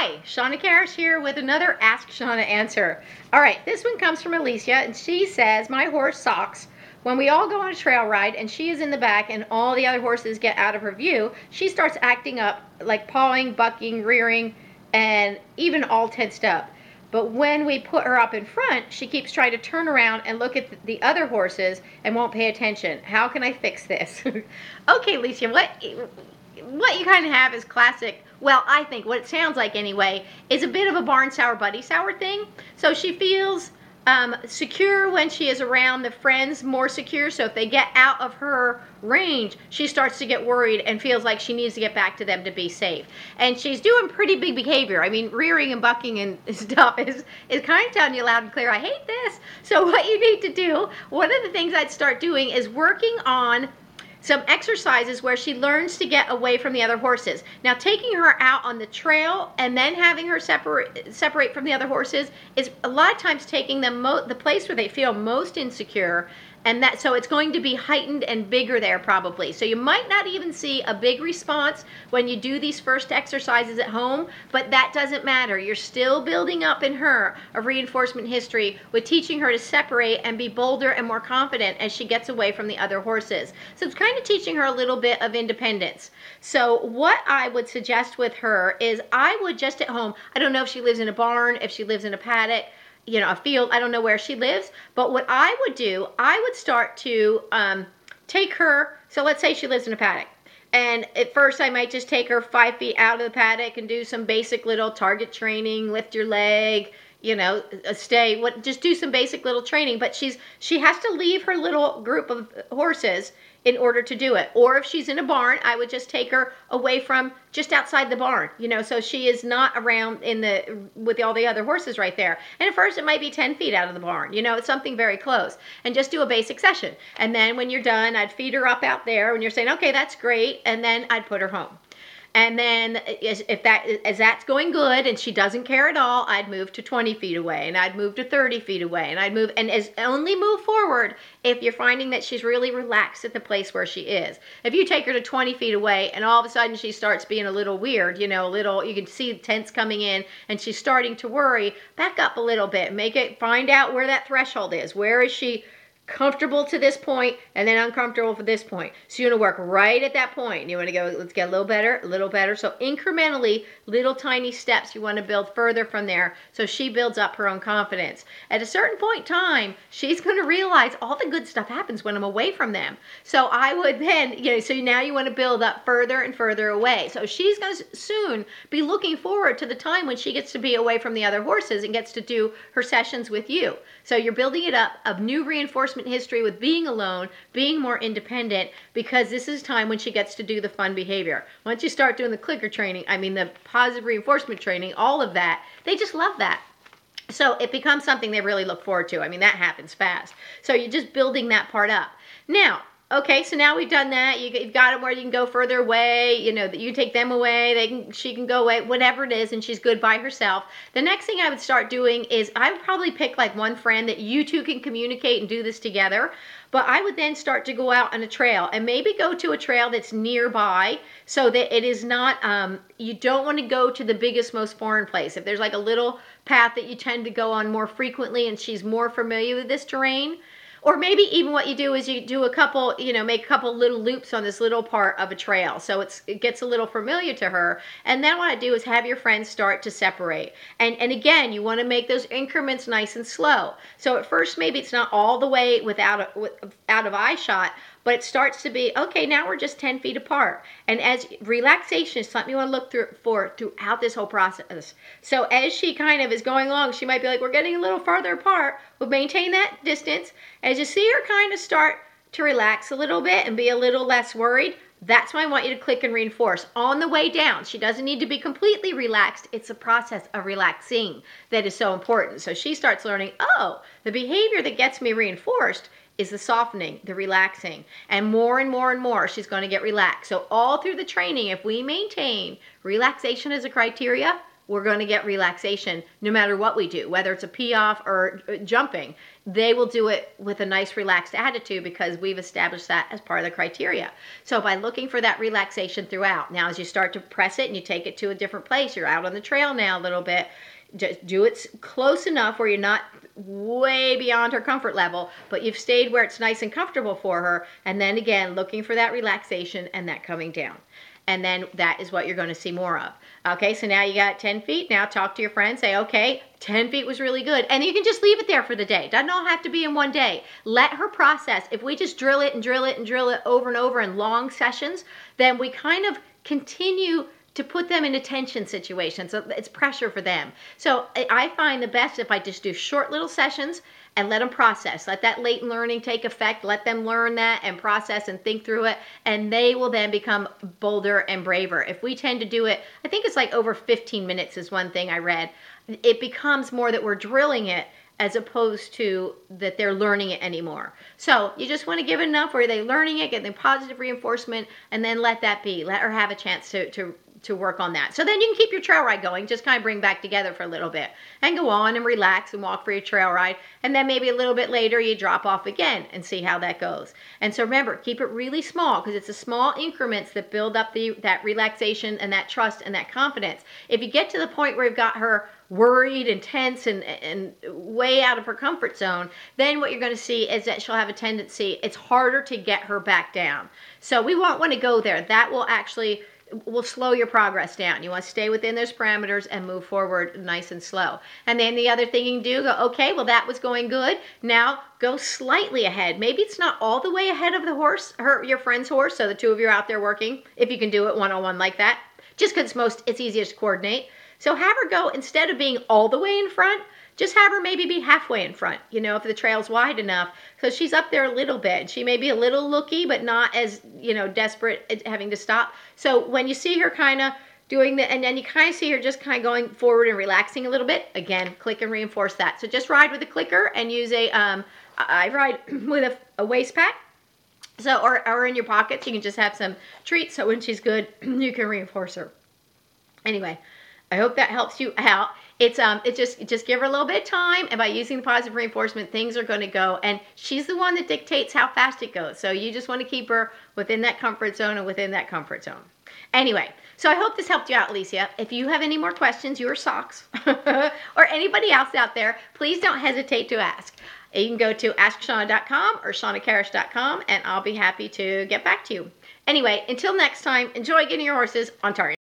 Hi, Shawna Karrasch here with another Ask Shawna answer. All right, this one comes from Alicia, and she says, my horse Socks, when we all go on a trail ride and she is in the back and all the other horses get out of her view, she starts acting up, like pawing, bucking, rearing, and even all tensed up. But when we put her up in front, she keeps trying to turn around and look at the other horses and won't pay attention. How can I fix this? Okay, Alicia, what you kind of have is classic, well, I think what it sounds like anyway, is a bit of a barn sour buddy sour thing. So she feels secure when she is around the friends, more secure. So if they get out of her range, she starts to get worried and feels like she needs to get back to them to be safe. And she's doing pretty big behavior. I mean, rearing and bucking and stuff is kind of telling you loud and clear, I hate this. So what you need to do, one of the things I'd start doing is working on some exercises where she learns to get away from the other horses. Now, taking her out on the trail and then having her separate from the other horses is a lot of times taking them the place where they feel most insecure, and so it's going to be heightened and bigger there probably. So you might not even see a big response when you do these first exercises at home, but that doesn't matter. You're still building up in her a reinforcement history with teaching her to separate and be bolder and more confident as she gets away from the other horses. So it's kind of teaching her a little bit of independence. So what I would suggest with her is I would just at home, I don't know if she lives in a barn, if she lives in a paddock, you know, a field, I don't know where she lives, but what I would do, I would start to take her, so let's say she lives in a paddock, and at first I might just take her 5 feet out of the paddock and do some basic little target training, lift your leg, you know, just do some basic little training, but she has to leave her little group of horses in order to do it. Or if she's in a barn, I would just take her away from just outside the barn, you know, so she is not around with all the other horses right there. And at first it might be 10 feet out of the barn, you know, it's something very close, and just do a basic session. And then when you're done, I'd feed her up out there and you're saying, okay, that's great. And then I'd put her home. And then as that's going good and she doesn't care at all, I'd move to 20 feet away, and I'd move to 30 feet away, and I'd move, and only move forward if you're finding that she's really relaxed at the place where she is. If you take her to 20 feet away and all of a sudden she starts being a little weird, you know, you can see the tents coming in and she's starting to worry, back up a little bit, find out where that threshold is. Where is she comfortable to this point and then uncomfortable for this point? So you want to work right at that point. You want to go, let's get a little better. So incrementally, little tiny steps, you want to build further from there so she builds up her own confidence. At a certain point in time, she's going to realize all the good stuff happens when I'm away from them. So I would then, you know, so now you want to build up further and further away. So she's going to soon be looking forward to the time when she gets to be away from the other horses and gets to do her sessions with you. So you're building it up of new reinforcement history with being alone, being more independent, because this is time when she gets to do the fun behavior. Once you start doing the clicker training, I mean the positive reinforcement training, all of that, they just love that. So it becomes something they really look forward to. I mean, that happens fast. So you're just building that part up. Now, okay, so now we've done that. You've got it where you can go further away, you know, that you take them away, she can go away, whatever it is, and she's good by herself. The next thing I would start doing is I would probably pick like one friend that you two can communicate and do this together. But I would then start to go out on a trail and maybe go to a trail that's nearby so that it is not, you don't want to go to the biggest, most foreign place. If there's like a little path that you tend to go on more frequently and she's more familiar with this terrain, or maybe even what you do is you do a couple, you know, make a couple little loops on this little part of a trail so it gets a little familiar to her. And then what I do is have your friends start to separate. And again, you want to make those increments nice and slow. So at first, maybe it's not all the way out of eye shot, but it starts to be, okay, now we're just 10 feet apart. And as relaxation is something you want to look throughout this whole process. So as she kind of is going along, she might be like, we're getting a little farther apart. We'll maintain that distance. As you see her kind of start to relax a little bit and be a little less worried, that's when I want you to click and reinforce. On the way down, she doesn't need to be completely relaxed. It's a process of relaxing that is so important. So she starts learning, oh, the behavior that gets me reinforced is the softening, the relaxing, and more and more she's going to get relaxed. So all through the training, if we maintain relaxation as a criteria, we're going to get relaxation no matter what we do, whether it's a pee off or jumping. They will do it with a nice relaxed attitude because we've established that as part of the criteria. So by looking for that relaxation throughout, now as you start to press it and you take it to a different place, you're out on the trail now a little bit, just do it close enough where you're not way beyond her comfort level, but you've stayed where it's nice and comfortable for her. And then again, looking for that relaxation and that coming down. And then that is what you're going to see more of. Okay, so now you got 10 feet. Now talk to your friend. Say, okay, 10 feet was really good. And you can just leave it there for the day. Doesn't all have to be in one day. Let her process. If we just drill it and drill it and drill it over and over in long sessions, then we kind of continue to put them in a tension situation. So it's pressure for them. So I find the best if I just do short little sessions and let them process. Let that latent learning take effect. Let them learn that and process and think through it. And they will then become bolder and braver. If we tend to do it, I think it's like over 15 minutes is one thing I read. It becomes more that we're drilling it as opposed to that they're learning it anymore. So you just want to give it enough where they're learning it, get the positive reinforcement, and then let that be. Let her have a chance to work on that. So then you can keep your trail ride going, just kind of bring back together for a little bit and go on and relax and walk for your trail ride. And then maybe a little bit later you drop off again and see how that goes. And so remember, keep it really small because it's the small increments that build up that relaxation and that trust and that confidence. If you get to the point where you've got her worried and tense and way out of her comfort zone, then what you're going to see is that she'll have a tendency, it's harder to get her back down. So we won't want to go there. That will slow your progress down. You want to stay within those parameters and move forward nice and slow. And then the other thing you can do, go, okay, well that was going good. Now go slightly ahead. Maybe it's not all the way ahead of the horse, your friend's horse, so the two of you are out there working, if you can do it one-on-one like that, just because it's easiest to coordinate. So have her go, instead of being all the way in front, just have her maybe be halfway in front, if the trail's wide enough. So she's up there a little bit. She may be a little looky, but not as, desperate at having to stop. So when you see her kind of doing and then you kind of see her just kind of going forward and relaxing a little bit, again, click and reinforce that. So just ride with a clicker and use I ride with a waist pack. So, or in your pockets, you can just have some treats. So when she's good, you can reinforce her. Anyway, I hope that helps you out. It's just give her a little bit of time, and by using the positive reinforcement, things are going to go. And she's the one that dictates how fast it goes. So you just want to keep her within that comfort zone and within that comfort zone. Anyway, so I hope this helped you out, Alicia. If you have any more questions, your socks, or anybody else out there, please don't hesitate to ask. You can go to askshawna.com or shawnakarrasch.com, and I'll be happy to get back to you. Anyway, until next time, enjoy getting your horses on target.